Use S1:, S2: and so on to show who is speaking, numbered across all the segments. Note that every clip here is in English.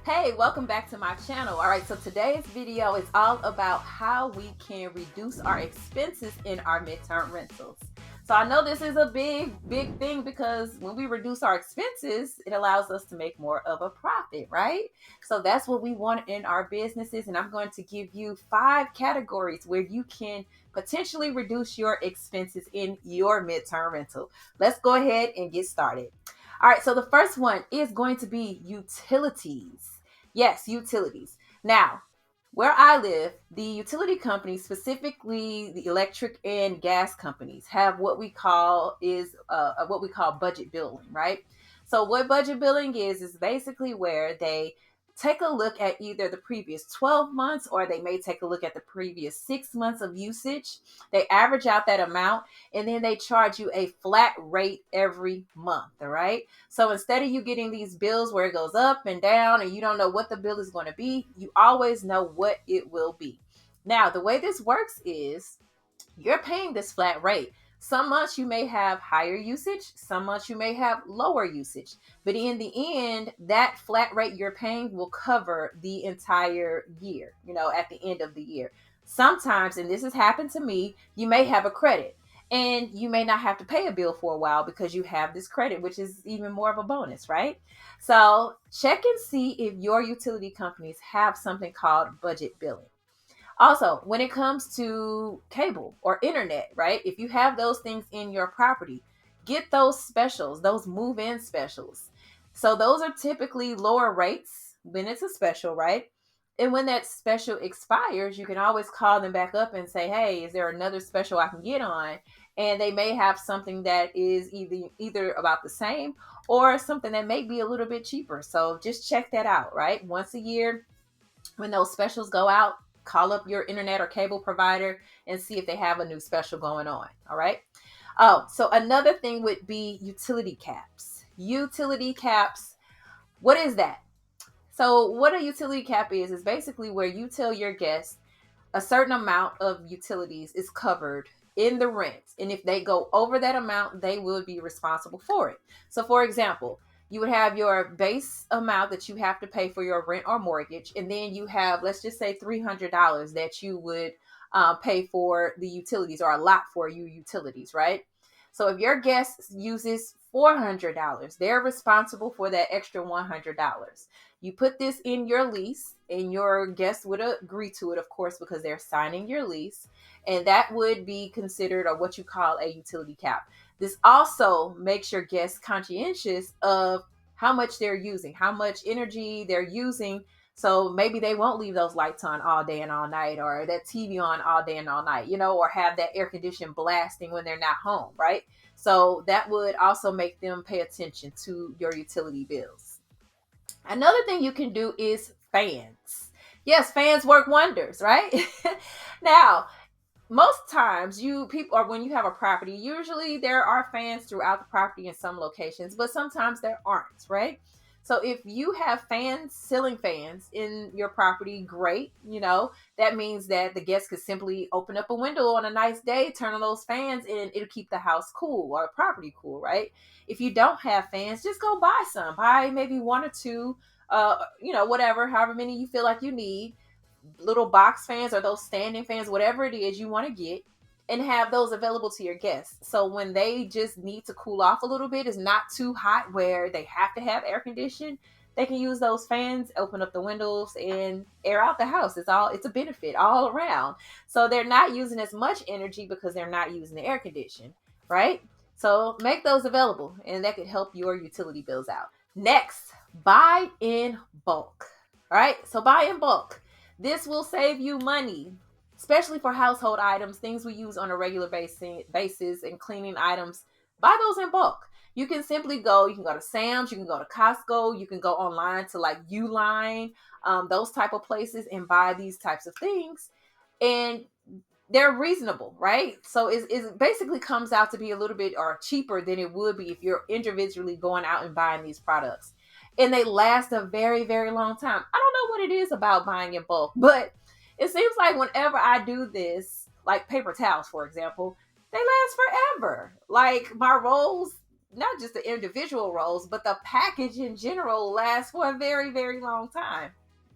S1: Hey, welcome back to my channel. All right, so today's video is all about how we can reduce our expenses in our midterm rentals. So I know this is a big thing because when we reduce our expenses, it allows us to make more of a profit, right? So that's what we want in our businesses. And I'm going to give you 5 categories where you can potentially reduce your expenses in your midterm rental. Let's go ahead and get started. All right, so the first one is going to be utilities. Yes, utilities. Now, where I live, the utility companies, specifically the electric and gas companies, have what we call budget billing, right? So what budget billing is basically where they take a look at either the previous 12 months or they may take a look at the previous 6 months of usage. They average out that amount and then they charge you a flat rate every month, all right? So instead of you getting these bills where it goes up and down and you don't know what the bill is going to be, you always know what it will be. Now, the way this works is you're paying this flat rate. Some months you may have higher usage, some months you may have lower usage. But in the end, that flat rate you're paying will cover the entire year, at the end of the year. Sometimes, and this has happened to me, you may have a credit and you may not have to pay a bill for a while because you have this credit, which is even more of a bonus, right? So check and see if your utility companies have something called budget billing. Also, when it comes to cable or internet, right? If you have those things in your property, get those specials, those move in specials. So, those are typically lower rates when it's a special, right? And when that special expires, you can always call them back up and say, hey, is there another special I can get on? And they may have something that is either about the same or something that may be a little bit cheaper. So just check that out, right? Once a year, when those specials go out, call up your internet or cable provider and see if they have a new special going on. All right. Oh, so another thing would be utility caps. Utility caps. What is that? So, what a utility cap is basically where you tell your guests a certain amount of utilities is covered in the rent. And if they go over that amount, they will be responsible for it. So, for example, you would have your base amount that you have to pay for your rent or mortgage. And then you have, let's just say, $300 that you would pay for the utilities or a lot for you utilities, right? So if your guest uses $400, they're responsible for that extra $100. You put this in your lease, and your guests would agree to it, of course, because they're signing your lease. And that would be considered, or what you call, a utility cap. This also makes your guests conscientious of how much they're using, how much energy they're using. So maybe they won't leave those lights on all day and all night, or that TV on all day and all night, or have that air condition blasting when they're not home, right? So that would also make them pay attention to your utility bills. Another thing you can do is fans. Yes, fans work wonders, right? Now, most times you people, or when you have a property, usually there are fans throughout the property in some locations, but sometimes there aren't, right? So if you have fans, ceiling fans in your property, great. That means that the guests could simply open up a window on a nice day, turn on those fans, and it'll keep the house cool or the property cool, right? If you don't have fans, just go buy some. Buy maybe one or two, whatever, however many you feel like you need, little box fans or those standing fans, whatever it is you want to get, and have those available to your guests. So when they just need to cool off a little bit, it's not too hot where they have to have air conditioning, they can use those fans, open up the windows and air out the house. It's a benefit all around. So they're not using as much energy because they're not using the air condition, right? So make those available and that could help your utility bills out. Next, buy in bulk. All right, so buy in bulk. This will save you money, especially for household items, things we use on a regular basis, and cleaning items. Buy those in bulk. You can simply you can go to Sam's, you can go to Costco, you can go online to like Uline, those type of places, and buy these types of things. And they're reasonable, right? So it basically comes out to be a little bit or cheaper than it would be if you're individually going out and buying these products. And they last a very, very long time. I don't know what it is about buying in bulk, but it seems like whenever I do this, like paper towels, for example, they last forever. Like my rolls, not just the individual rolls, but the package in general lasts for a very, very long time.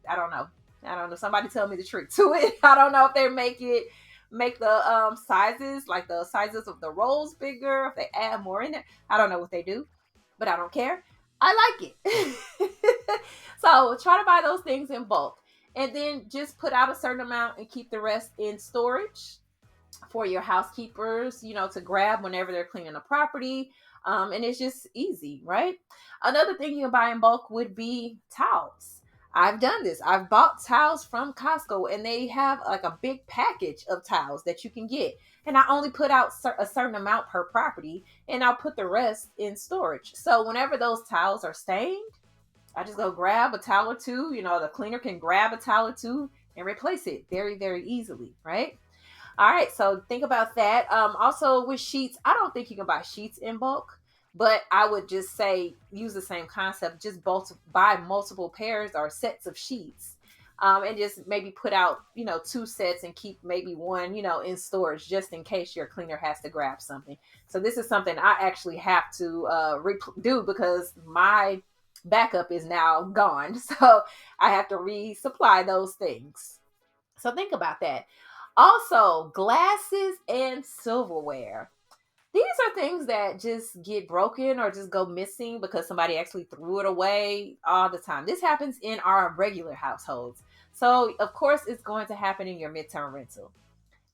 S1: I don't know. I don't know. Somebody tell me the trick to it. I don't know if they make the sizes, like the sizes of the rolls bigger, if they add more in it. I don't know what they do, but I don't care. I like it. So try to buy those things in bulk, and then just put out a certain amount and keep the rest in storage for your housekeepers, to grab whenever they're cleaning the property. And it's just easy, right? Another thing you can buy in bulk would be towels. I've done this. I've bought towels from Costco, and they have like a big package of towels that you can get. And I only put out a certain amount per property, and I'll put the rest in storage. So whenever those towels are stained, I just go grab a towel or two. The cleaner can grab a towel or two and replace it very, very easily, right? All right, so think about that. Also with sheets, I don't think you can buy sheets in bulk, but I would just say use the same concept. Just both buy multiple pairs or sets of sheets, and just maybe put out two sets and keep maybe one in storage just in case your cleaner has to grab something. So this is something I actually have to do because my backup is now gone, so I have to resupply those things. So think about that. Also, glasses and silverware. These are things that just get broken or just go missing because somebody actually threw it away all the time. This happens in our regular households. So, of course, it's going to happen in your midterm rental.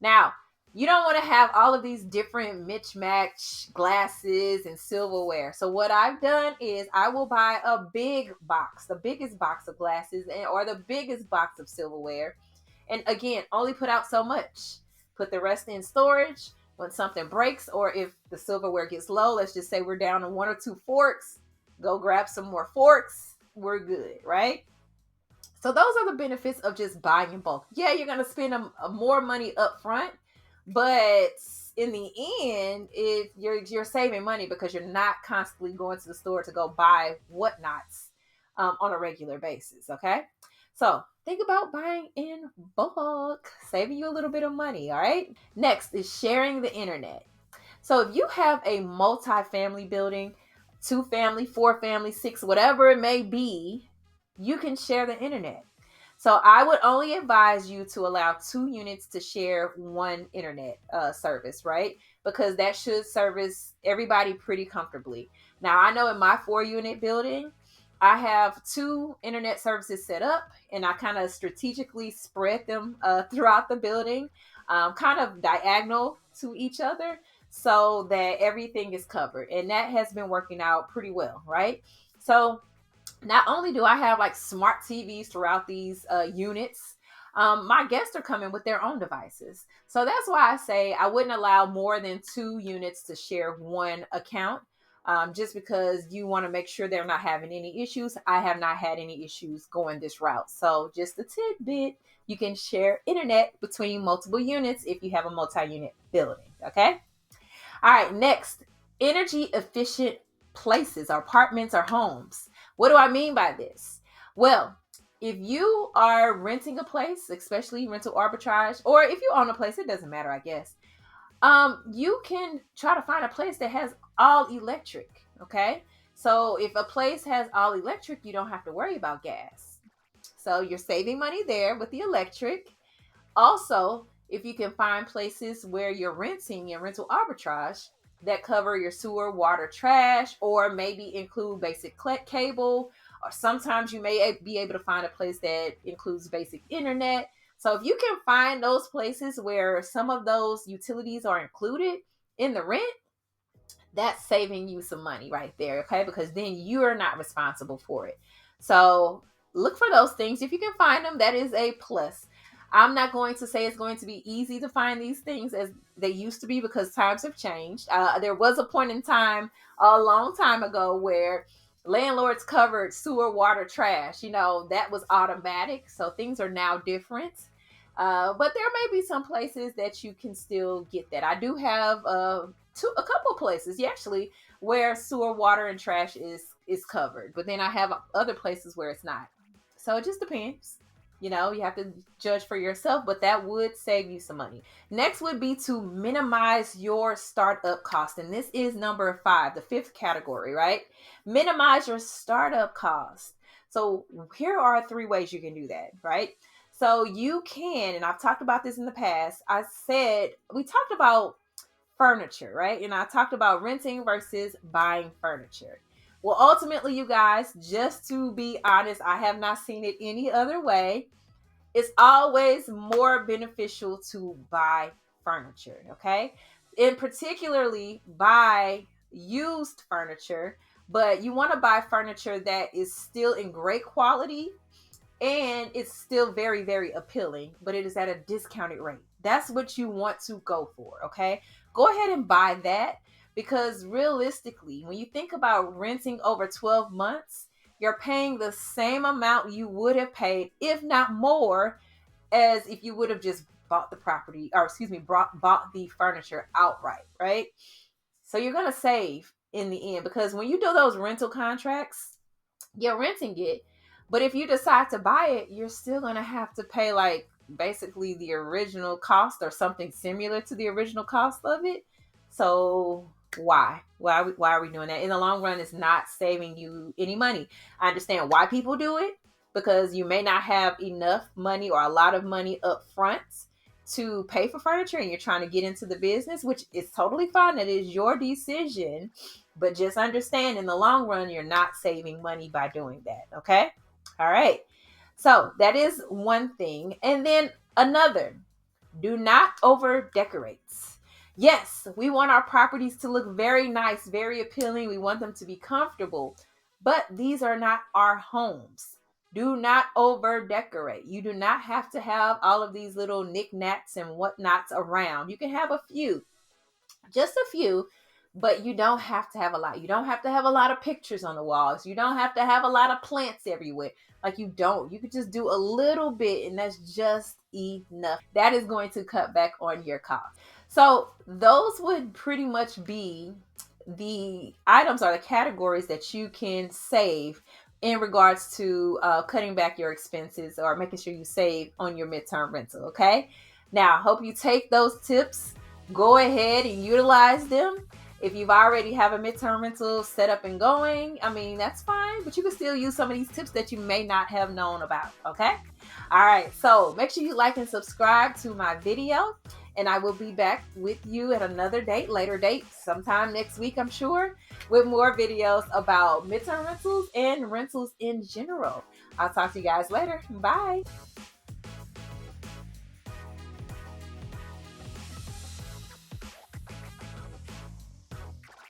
S1: Now, you don't want to have all of these different mismatch glasses and silverware. So what I've done is I will buy a big box, the biggest box of glasses or the biggest box of silverware. And again, only put out so much. Put the rest in storage. When something breaks or if the silverware gets low, let's just say we're down to one or two forks, go grab some more forks. We're good, right? So those are the benefits of just buying in bulk. Yeah, you're going to spend more money up front, but in the end, you're saving money because you're not constantly going to the store to go buy whatnots on a regular basis. Okay, so think about buying in bulk, saving you a little bit of money. All right. Next is sharing the internet. So if you have a multi-family building, two family, four family, six, whatever it may be, you can share the internet. So I would only advise you to allow 2 units to share one internet service, right? Because that should service everybody pretty comfortably. Now, I know in my 4 unit building, I have 2 internet services set up, and I kind of strategically spread them throughout the building, kind of diagonal to each other so that everything is covered. And that has been working out pretty well, right? So not only do I have like smart TVs throughout these units, my guests are coming with their own devices. So that's why I say I wouldn't allow more than 2 units to share one account, just because you want to make sure they're not having any issues. I have not had any issues going this route. So just a tidbit, you can share internet between multiple units if you have a multi-unit building. Okay. All right, next, energy efficient places, or apartments or homes. What do I mean by this? Well, if you are renting a place, especially rental arbitrage, or if you own a place, it doesn't matter, I guess. You can try to find a place that has all electric. Okay, so if a place has all electric, you don't have to worry about gas. So you're saving money there with the electric. Also, if you can find places where you're renting and rental arbitrage that cover your sewer, water, trash, or maybe include basic cable, or sometimes you may be able to find a place that includes basic internet. So if you can find those places where some of those utilities are included in the rent, that's saving you some money right there, okay? Because then you're not responsible for it. So look for those things. If you can find them, that is a plus. I'm not going to say it's going to be easy to find these things as they used to be because times have changed. There was a point in time a long time ago where landlords covered sewer, water, trash. That was automatic. So things are now different. But there may be some places that you can still get that. I do have a couple places, actually, where sewer, water, and trash is covered. But then I have other places where it's not. So it just depends. You know, you have to judge for yourself, but that would save you some money. Next would be to minimize your startup cost. And this is number 5, the 5th category, right? Minimize your startup cost. So here are 3 ways you can do that, right? So you can, and I've talked about this in the past. We talked about furniture, right? And I talked about renting versus buying furniture. Well, ultimately, you guys, just to be honest, I have not seen it any other way. It's always more beneficial to buy furniture, okay? And particularly buy used furniture, but you want to buy furniture that is still in great quality and it's still very, very appealing, but it is at a discounted rate. That's what you want to go for, okay? Go ahead and buy that, because realistically, when you think about renting over 12 months, you're paying the same amount you would have paid, if not more, as if you would have just bought the property, or excuse me, bought the furniture outright, right? So you're going to save in the end, because when you do those rental contracts, you're renting it, but if you decide to buy it, you're still going to have to pay like basically the original cost or something similar to the original cost of it. So why are we doing that? In the long run, it's not saving you any money. I understand why people do it, because you may not have enough money or a lot of money up front to pay for furniture, and you're trying to get into the business, which is totally fine. It is your decision, but just understand in the long run, you're not saving money by doing that. Okay. All right. So that is one thing. And then another, do not over decorate. Yes, we want our properties to look very nice, very appealing. We want them to be comfortable, but these are not our homes. Do not over decorate. You do not have to have all of these little knickknacks and whatnots around. You can have a few, just a few, but you don't have to have a lot. You don't have to have a lot of pictures on the walls. You don't have to have a lot of plants everywhere. Like, you don't. You could just do a little bit, and that's just enough. That is going to cut back on your cost. So those would pretty much be the items or the categories that you can save in regards to cutting back your expenses or making sure you save on your midterm rental. Okay. Now, I hope you take those tips, go ahead and utilize them. If you've already have a midterm rental set up and going, I mean, that's fine, but you can still use some of these tips that you may not have known about. Okay. All right. So make sure you like and subscribe to my video, and I will be back with you at another date, later date, sometime next week, I'm sure, with more videos about midterm rentals and rentals in general. I'll talk to you guys later. Bye.